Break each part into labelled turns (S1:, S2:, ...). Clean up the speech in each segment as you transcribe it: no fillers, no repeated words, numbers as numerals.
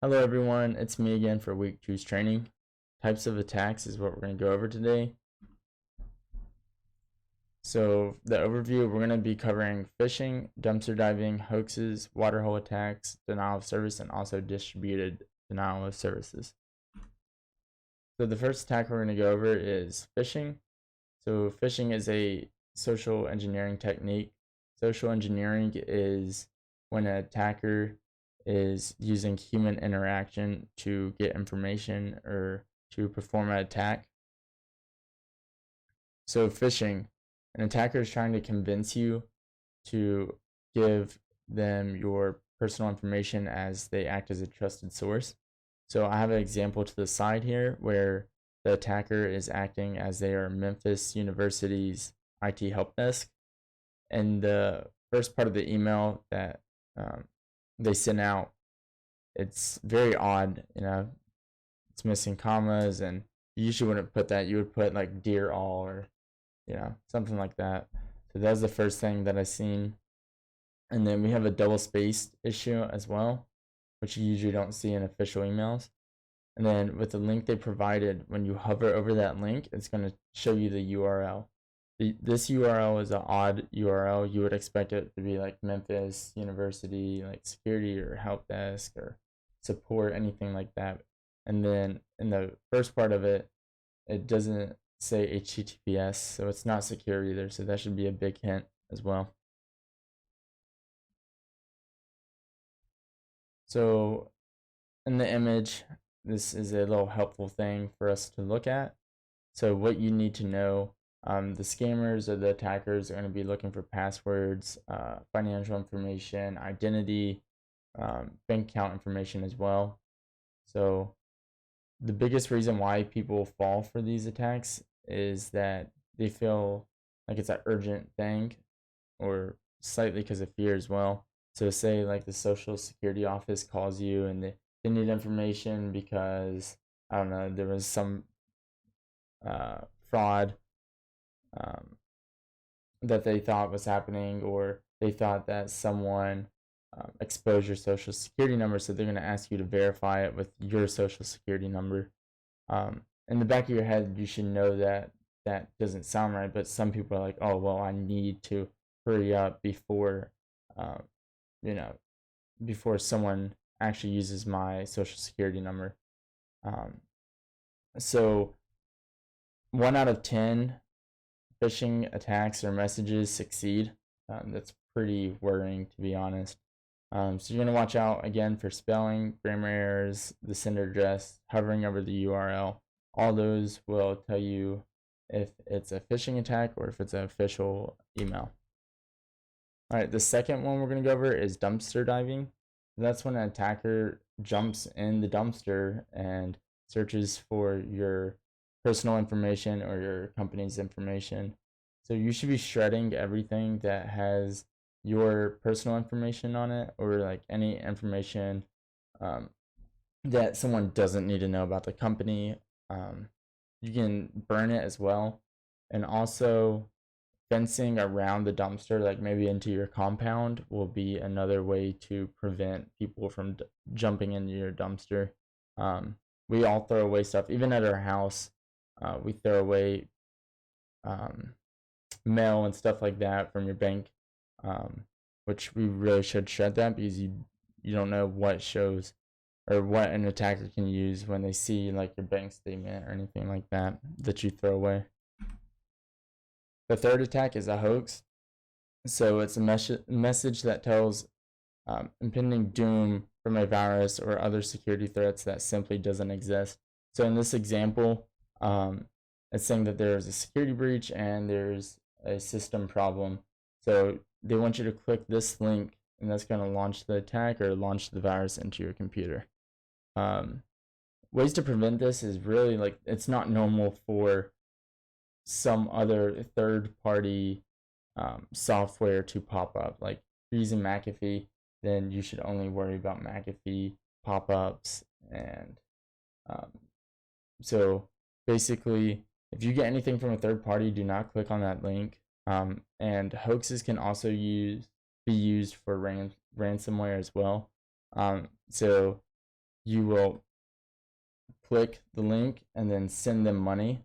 S1: Hello everyone, it's me again for week 2's training. Types of attacks is what we're going to go over today. So the overview, we're going to be covering phishing, dumpster diving, hoaxes, water hole attacks, denial of service, and also distributed denial of services. So the first attack we're going to go over is phishing. So phishing is a social engineering technique. Social engineering is when an attacker is using human interaction to get information or to perform an attack. So phishing, an attacker is trying to convince you to give them your personal information as they act as a trusted source. So I have an example to the side here where the attacker is acting as they are Memphis University's IT help desk. And the first part of the email that they sent out, it's very odd, it's missing commas, and you usually wouldn't put that. You would put like dear all or something like that. So that's the first thing that I seen. And then we have a double spaced issue as well, which you usually don't see in official emails. And then with the link they provided, when you hover over that link, it's going to show you the URL. This URL is an odd URL. You would expect it to be like Memphis University, like security or help desk or support, anything like that. And then in the first part of it, it doesn't say HTTPS, so it's not secure either. So that should be a big hint as well. So in the image, this is a little helpful thing for us to look at. So what you need to know, the scammers or the attackers are going to be looking for passwords, financial information, identity, bank account information as well. So the biggest reason why people fall for these attacks is that they feel like it's an urgent thing, or slightly because of fear as well. So say like the social security office calls you and they need information because, I don't know, there was some fraud that they thought was happening, or they thought that someone exposed your social security number, so they're going to ask you to verify it with your social security number. In the back of your head, you should know that that doesn't sound right, but some people are like, oh, well, I need to hurry up before, before someone actually uses my social security number. So 1 out of 10 phishing attacks or messages succeed. That's pretty worrying, to be honest. So you're going to watch out again for spelling, grammar errors, the sender address, hovering over the URL. All those will tell you if it's a phishing attack or if it's an official email. All right, the second one we're going to go over is dumpster diving. That's when an attacker jumps in the dumpster and searches for your personal information or your company's information. So you should be shredding everything that has your personal information on it, or like any information that someone doesn't need to know about the company. You can burn it as well. And also fencing around the dumpster, like maybe into your compound, will be another way to prevent people from jumping into your dumpster. We all throw away stuff, even at our house. We throw away mail and stuff like that from your bank, which we really should shred that, because you don't know what shows or what an attacker can use when they see like your bank statement or anything like that that you throw away. The third attack is a hoax. So it's a message that tells impending doom from a virus or other security threats that simply doesn't exist. So in this example, it's saying that there is a security breach and there's a system problem. So they want you to click this link, and that's going to launch the attack or launch the virus into your computer. Ways to prevent this is really like, it's not normal for some other third-party software to pop up. Like if you're using McAfee, then you should only worry about McAfee pop-ups. And so basically, if you get anything from a third party, do not click on that link. And hoaxes can also be used for ransomware as well. So you will click the link and then send them money,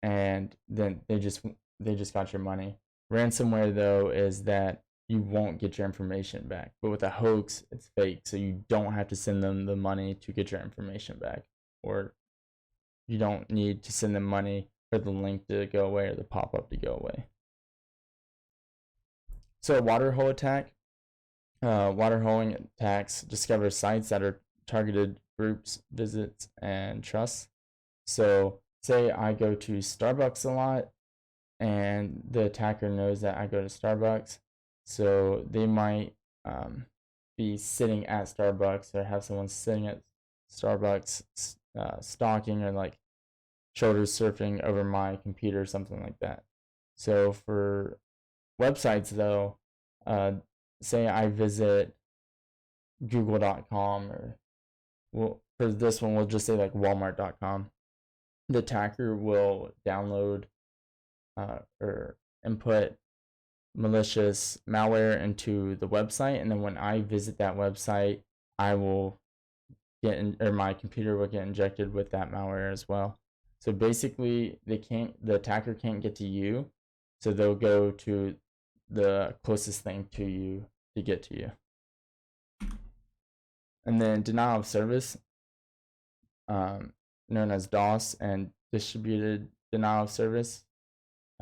S1: and then they just got your money. Ransomware, though, is that you won't get your information back. But with a hoax, it's fake, so you don't have to send them the money to get your information back, or you don't need to send them money for the link to go away or the pop-up to go away. So a water hole attack. Water holing attacks discover sites that are targeted groups, visits, and trusts. So say I go to Starbucks a lot, and the attacker knows that I go to Starbucks, so they might be sitting at Starbucks or have someone sitting at Starbucks stalking or like shoulder surfing over my computer or something like that. So for websites, though, say I visit google.com, or for this one we'll just say like walmart.com. The attacker will download or input malicious malware into the website, and then when I visit that website, I will or my computer will get injected with that malware as well. So basically, the attacker can't get to you, so they'll go to the closest thing to you to get to you. And then denial of service, known as DOS, and distributed denial of service,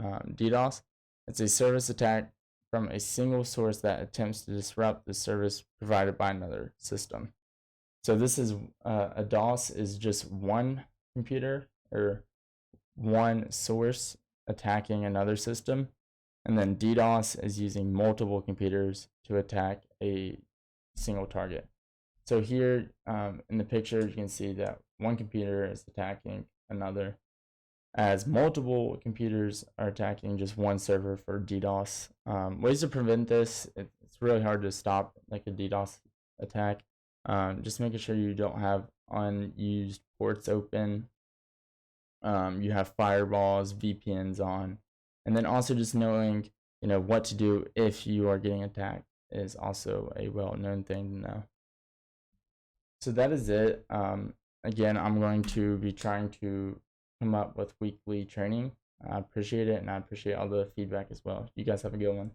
S1: DDoS. It's a service attack from a single source that attempts to disrupt the service provided by another system. So this is a DOS is just one computer or one source attacking another system, and then DDoS is using multiple computers to attack a single target. So here in the picture, you can see that one computer is attacking another, as multiple computers are attacking just one server for DDoS. Ways to prevent this: it's really hard to stop like a DDoS attack. Just making sure you don't have unused ports open. You have firewalls, VPNs on, and then also just knowing what to do if you are getting attacked is also a well-known thing to know. So that is it. Again, I'm going to be trying to come up with weekly training. I appreciate it, and I appreciate all the feedback as well. You guys have a good one.